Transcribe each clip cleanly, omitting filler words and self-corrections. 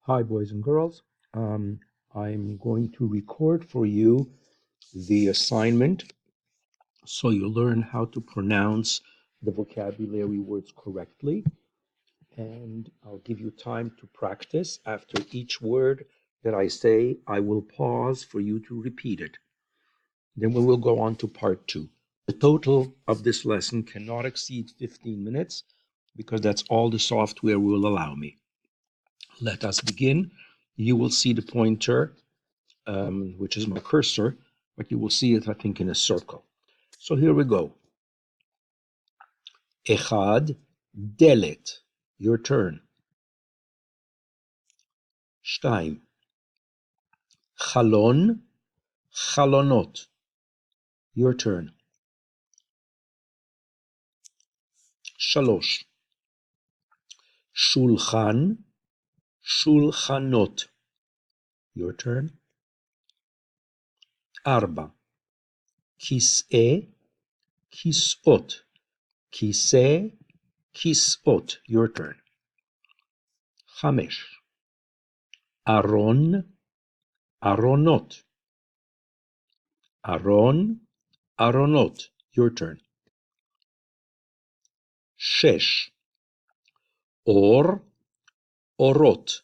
Hi, boys and girls. I'm going to record for you the assignment so you learn how to pronounce the vocabulary words correctly. And I'll give you time to practice. After each word that I say, I will pause for you to repeat it. Then we will go on to part two. The total of this lesson cannot exceed 15 minutes because that's all the software will allow me. Let us begin. You will see the pointer, which is my cursor, but you will see it, I think, in a circle. So here we go. Echad, delet. Your turn. Shtaim. Chalon, chalonot. Your turn. Shalosh. Shulchan, shulchanot. Your turn. Arba. Kis'e, kis'ot. Kis'e, kis'ot. Your turn. Chamesh. Aron, aronot. Aron, aronot. Your turn. Shesh. Or, orot.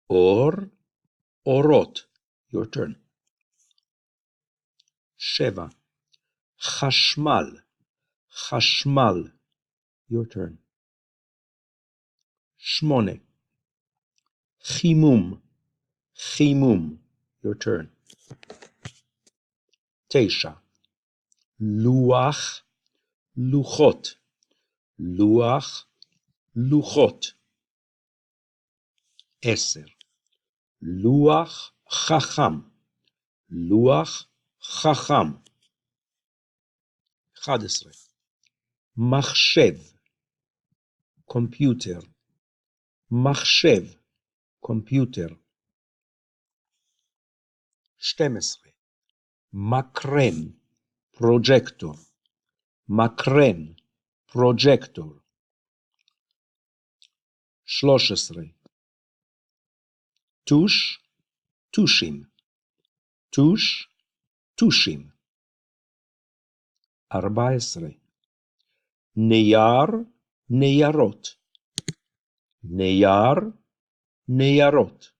Or, orot. Your turn. Sheva. Chashmal. Chashmal. Your turn. Shmone. Chimum. Chimum. Your turn. Teisha. Luach. Luchot. Luach. Luchot. Eser. Luach Chacham. Luach Chacham. 11. Machshev. Computer. Machshev. Computer. 12. Makren. Projector. Makren. Projector. 13. Tush. Tushim. Tush. Tushim. 14. Neyar. Neyarot. Neyar. Neyarot.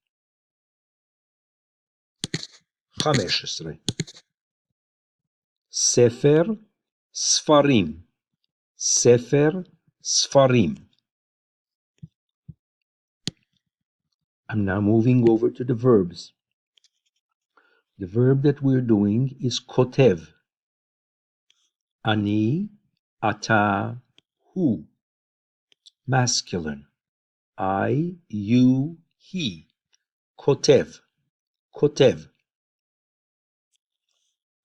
15. Sefer. Sfarim. Sefer. Sfarim. I'm now moving over to the verbs. The verb that we're doing is kotev. Ani, ata, hu. Masculine. I, you, he. Kotev. Kotev.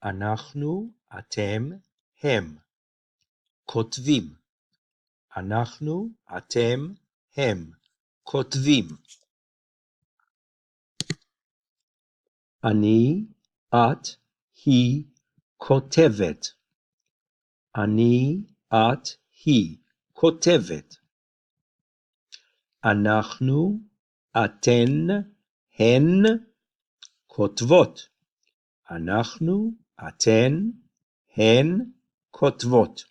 Anachnu, atem, hem. Kotvim. Anachnu, atem, hem. Kotvim. Ani, at, he, kotevet. Ani, at, he, kotevet. אנחנו, אתן, הן, כותבות. אנחנו, אתן, הן, כותבות.